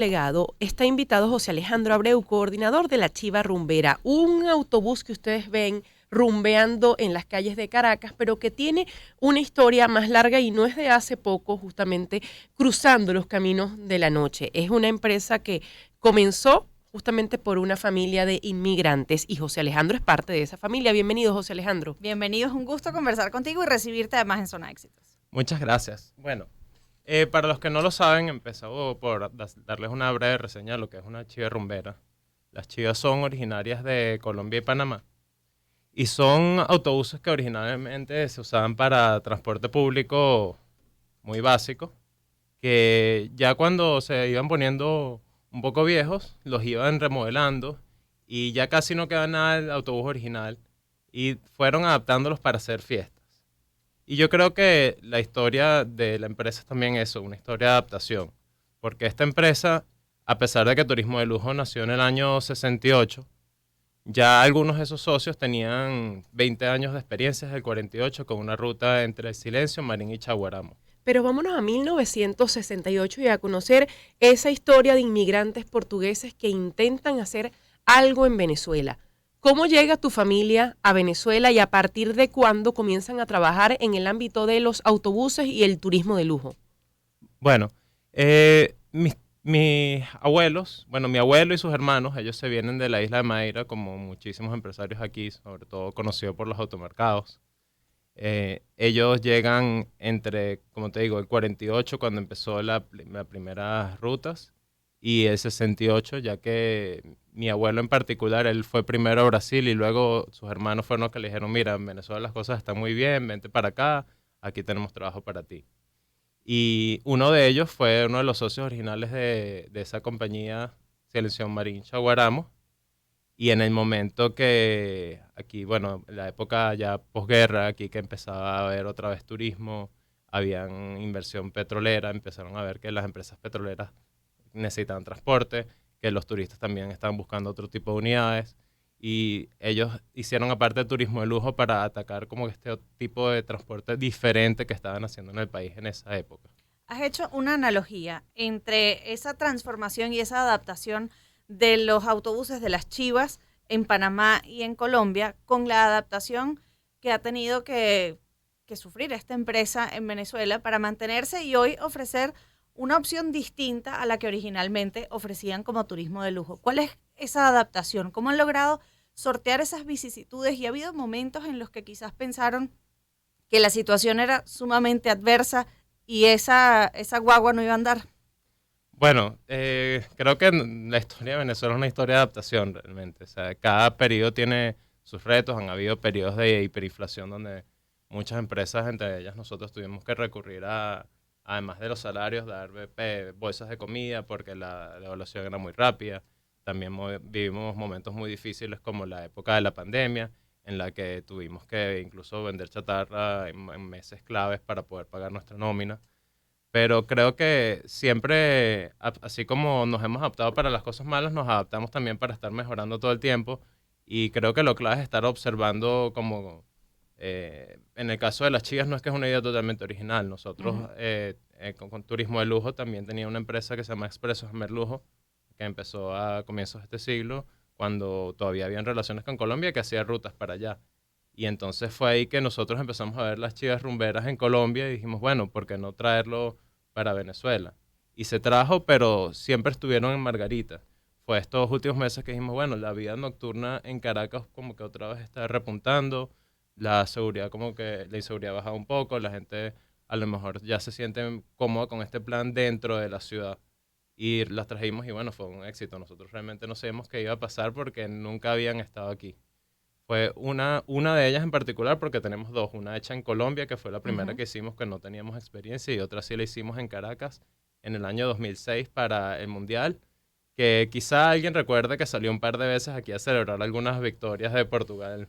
Legado, está invitado José Alejandro Abreu, coordinador de la Chiva Rumbera, un autobús que ustedes ven rumbeando en las calles de Caracas, pero que tiene una historia más larga y no es de hace poco, justamente cruzando los caminos de la noche. Es una empresa que comenzó justamente por una familia de inmigrantes y José Alejandro es parte de esa familia. Bienvenido, José Alejandro. Bienvenido, es un gusto conversar contigo y recibirte además en Zona Éxitos. Muchas gracias. Bueno, para los que no lo saben, empezamos por darles una breve reseña de lo que es una chiva rumbera. Las chivas son originarias de Colombia y Panamá y son autobuses que originalmente se usaban para transporte público muy básico, que ya cuando se iban poniendo un poco viejos, los iban remodelando y ya casi no queda nada del autobús original y fueron adaptándolos para hacer fiestas. Y yo creo que la historia de la empresa es también eso, una historia de adaptación. Porque esta empresa, a pesar de que Turismo de Lujo nació en el año 68, ya algunos de esos socios tenían 20 años de experiencia desde el 48 con una ruta entre El Silencio, Marín y Chaguaramo. Pero vámonos a 1968 y a conocer esa historia de inmigrantes portugueses que intentan hacer algo en Venezuela. ¿Cómo llega tu familia a Venezuela y a partir de cuándo comienzan a trabajar en el ámbito de los autobuses y el turismo de lujo? Bueno, mis abuelos, mi abuelo y sus hermanos, ellos se vienen de la isla de Madeira, como muchísimos empresarios aquí, sobre todo conocidos por los automercados. Ellos llegan entre, como te digo, el 48 cuando empezó las primeras rutas y el 68, ya que mi abuelo en particular, él fue primero a Brasil y luego sus hermanos fueron los que le dijeron, mira, en Venezuela las cosas están muy bien, vente para acá, aquí tenemos trabajo para ti. Y uno de ellos fue uno de los socios originales de esa compañía, Selección Marín Chaguaramo. Y en el momento que aquí, en la época ya posguerra, aquí que empezaba a haber otra vez turismo, habían inversión petrolera, empezaron a ver que las empresas petroleras necesitaban transporte, que los turistas también estaban buscando otro tipo de unidades. Y ellos hicieron aparte de turismo de lujo para atacar como este tipo de transporte diferente que estaban haciendo en el país en esa época. Has hecho una analogía entre esa transformación y esa adaptación de los autobuses de las Chivas en Panamá y en Colombia con la adaptación que ha tenido que sufrir esta empresa en Venezuela para mantenerse y hoy ofrecer una opción distinta a la que originalmente ofrecían como turismo de lujo. ¿Cuál es esa adaptación? ¿Cómo han logrado sortear esas vicisitudes? Y ha habido momentos en los que quizás pensaron que la situación era sumamente adversa y esa guagua no iba a andar. Bueno, creo que la historia de Venezuela es una historia de adaptación realmente. O sea, cada periodo tiene sus retos. Han habido periodos de hiperinflación donde muchas empresas, entre ellas nosotros, tuvimos que recurrir a, además de los salarios, dar bolsas de comida porque la devaluación era muy rápida. También vivimos momentos muy difíciles como la época de la pandemia, en la que tuvimos que incluso vender chatarra en meses claves para poder pagar nuestra nómina. Pero creo que siempre, así como nos hemos adaptado para las cosas malas, nos adaptamos también para estar mejorando todo el tiempo. Y creo que lo clave es estar observando como, en el caso de las chivas no es que es una idea totalmente original. Nosotros con turismo de lujo también tenía una empresa que se llama Expresos Merlujo, que empezó a comienzos de este siglo, cuando todavía habían relaciones con Colombia, que hacía rutas para allá. Y entonces fue ahí que nosotros empezamos a ver las chivas rumberas en Colombia y dijimos, bueno, ¿por qué no traerlo para Venezuela? Y se trajo, pero siempre estuvieron en Margarita. Fue estos últimos meses que dijimos, bueno, la vida nocturna en Caracas como que otra vez está repuntando, la seguridad como que la inseguridad ha bajado un poco, la gente a lo mejor ya se siente cómoda con este plan dentro de la ciudad. Y las trajimos y bueno, fue un éxito. Nosotros realmente no sabíamos qué iba a pasar porque nunca habían estado aquí. Fue una de ellas en particular porque tenemos dos, una hecha en Colombia, que fue la primera que hicimos que no teníamos experiencia, y otra sí la hicimos en Caracas en el año 2006 para el Mundial, que quizá alguien recuerde que salió un par de veces aquí a celebrar algunas victorias de Portugal.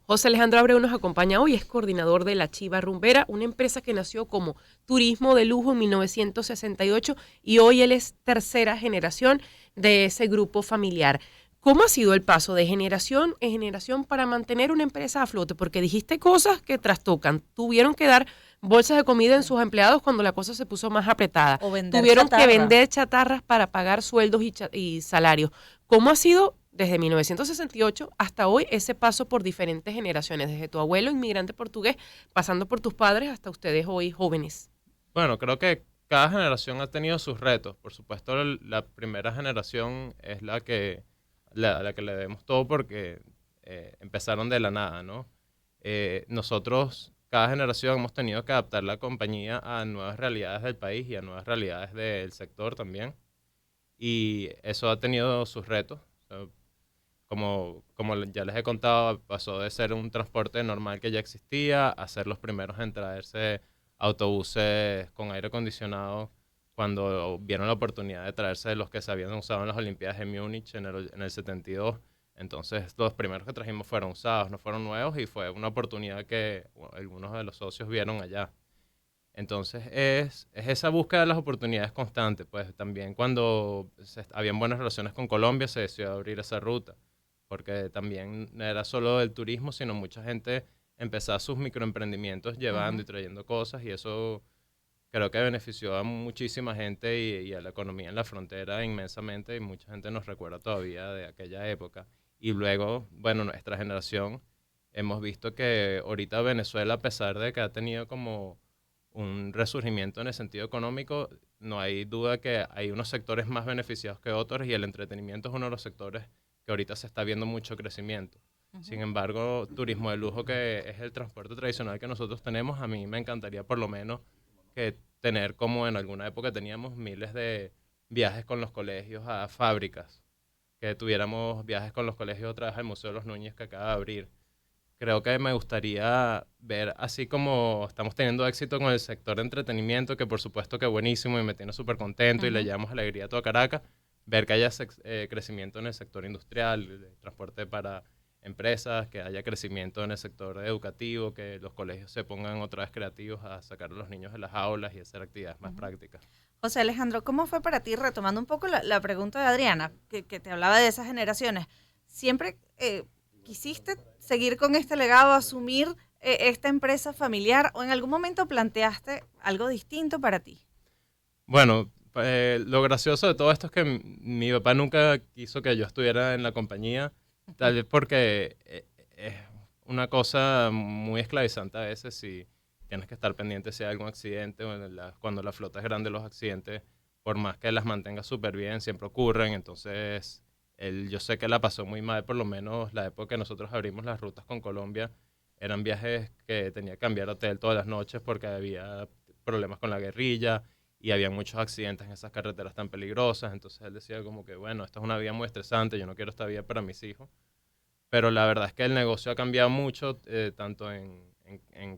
José Alejandro Abreu nos acompaña hoy, es coordinador de la Chiva Rumbera, una empresa que nació como turismo de lujo en 1968 y hoy él es tercera generación de ese grupo familiar. ¿Cómo ha sido el paso de generación en generación para mantener una empresa a flote? Porque dijiste cosas que trastocan. Tuvieron que dar bolsas de comida en sus empleados cuando la cosa se puso más apretada. O vender Tuvieron chatarra. que vender chatarras para pagar sueldos y salarios. ¿Cómo ha sido desde 1968 hasta hoy ese paso por diferentes generaciones? Desde tu abuelo, inmigrante portugués, pasando por tus padres hasta ustedes hoy jóvenes. Bueno, creo que cada generación ha tenido sus retos. Por supuesto, la primera generación es la que le debemos todo porque empezaron de la nada, ¿no? Nosotros, cada generación, hemos tenido que adaptar la compañía a nuevas realidades del país y a nuevas realidades del sector también. Y eso ha tenido sus retos. O sea, como ya les he contado, pasó de ser un transporte normal que ya existía a ser los primeros en traerse autobuses con aire acondicionado cuando vieron la oportunidad de traerse los que se habían usado en las Olimpiadas de Múnich en el 72. Entonces, los primeros que trajimos fueron usados, no fueron nuevos, y fue una oportunidad que algunos de los socios vieron allá. Entonces, es esa búsqueda de las oportunidades constante. Pues también cuando habían buenas relaciones con Colombia, se decidió abrir esa ruta, porque también no era solo el turismo, sino mucha gente empezaba sus microemprendimientos llevando y trayendo cosas, y eso creo que benefició a muchísima gente y a la economía en la frontera inmensamente, y mucha gente nos recuerda todavía de aquella época. Y luego, bueno, nuestra generación, hemos visto que ahorita Venezuela, a pesar de que ha tenido como un resurgimiento en el sentido económico, no hay duda que hay unos sectores más beneficiados que otros, y el entretenimiento es uno de los sectores que ahorita se está viendo mucho crecimiento. Sin embargo, turismo de lujo, que es el transporte tradicional que nosotros tenemos, a mí me encantaría por lo menos que tener, como en alguna época teníamos, miles de viajes con los colegios a fábricas, que tuviéramos viajes con los colegios otra vez al Museo de los Núñez que acaba de abrir. Creo que me gustaría ver, así como estamos teniendo éxito con el sector de entretenimiento, que por supuesto que buenísimo y me tiene súper contento y le llevamos alegría a toda Caracas, ver que haya crecimiento en el sector industrial, el transporte para empresas, que haya crecimiento en el sector educativo, que los colegios se pongan otra vez creativos a sacar a los niños de las aulas y hacer actividades más prácticas. José Alejandro, ¿cómo fue para ti, retomando un poco la pregunta de Adriana, que te hablaba de esas generaciones? ¿Siempre quisiste seguir con este legado, asumir esta empresa familiar, o en algún momento planteaste algo distinto para ti? Bueno, lo gracioso de todo esto es que mi papá nunca quiso que yo estuviera en la compañía, tal vez porque es una cosa muy esclavizante a veces, si tienes que estar pendiente si hay algún accidente, o cuando la flota es grande, los accidentes, por más que las mantengas súper bien, siempre ocurren. Entonces, yo sé que la pasó muy mal, por lo menos la época que nosotros abrimos las rutas con Colombia, eran viajes que tenía que cambiar hotel todas las noches porque había problemas con la guerrilla y había muchos accidentes en esas carreteras tan peligrosas. Entonces él decía como que, bueno, esta es una vida muy estresante, yo no quiero esta vida para mis hijos. Pero la verdad es que el negocio ha cambiado mucho, tanto en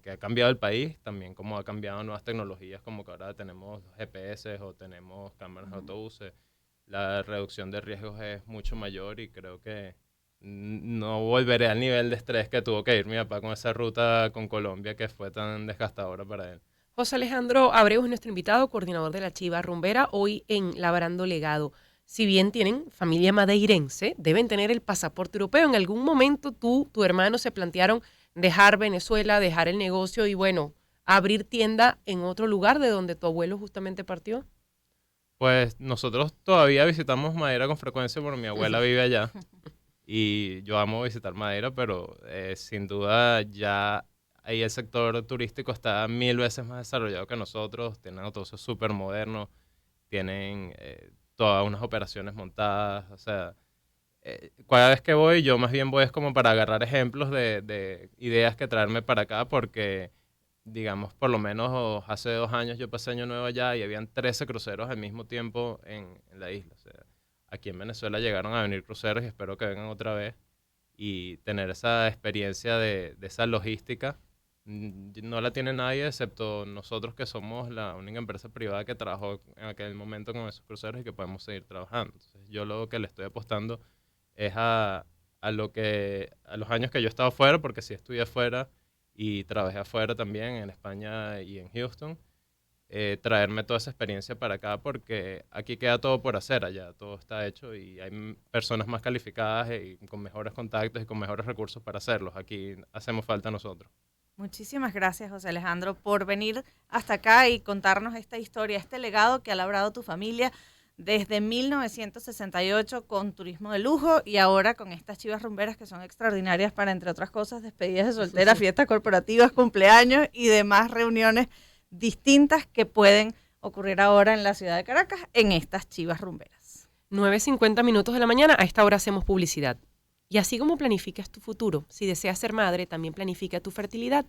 que ha cambiado el país, también como ha cambiado nuevas tecnologías, como que ahora tenemos GPS o tenemos cámaras de autobuses. La reducción de riesgos es mucho mayor, y creo que no volveré al nivel de estrés que tuvo que ir mi papá con esa ruta con Colombia, que fue tan desgastadora para él. José Alejandro Abreu es nuestro invitado, coordinador de la Chiva Rumbera, hoy en Labrando Legado. Si bien tienen familia madeirense, deben tener el pasaporte europeo. ¿En algún momento tu hermano se plantearon dejar Venezuela, dejar el negocio y, bueno, abrir tienda en otro lugar de donde tu abuelo justamente partió? Pues nosotros todavía visitamos Madeira con frecuencia porque mi abuela vive allá y yo amo visitar Madeira, pero sin duda ya ahí el sector turístico está 1000 veces más desarrollado que nosotros. Tienen autobuses súper modernos, tienen todas unas operaciones montadas. O sea, cada vez que voy, yo más bien voy es como para agarrar ejemplos de ideas que traerme para acá, porque digamos, por lo menos hace 2 años yo pasé Año Nuevo allá y habían 13 cruceros al mismo tiempo en la isla. O sea, aquí en Venezuela llegaron a venir cruceros y espero que vengan otra vez, y tener esa experiencia de esa logística. No la tiene nadie excepto nosotros, que somos la única empresa privada que trabajó en aquel momento con esos cruceros y que podemos seguir trabajando. Entonces, yo lo que le estoy apostando es a los años que yo he estado afuera, porque sí estudié afuera y trabajé afuera también, en España y en Houston, traerme toda esa experiencia para acá, porque aquí queda todo por hacer, allá todo está hecho y hay personas más calificadas y con mejores contactos y con mejores recursos para hacerlos. Aquí hacemos falta nosotros. Muchísimas gracias, José Alejandro, por venir hasta acá y contarnos esta historia, este legado que ha labrado tu familia desde 1968 con turismo de lujo y ahora con estas chivas rumberas que son extraordinarias para, entre otras cosas, despedidas de soltera, fiestas corporativas, cumpleaños y demás reuniones distintas que pueden ocurrir ahora en la ciudad de Caracas en estas chivas rumberas. 9:50 de la mañana, a esta hora hacemos publicidad. Y así como planificas tu futuro, si deseas ser madre, también planifica tu fertilidad.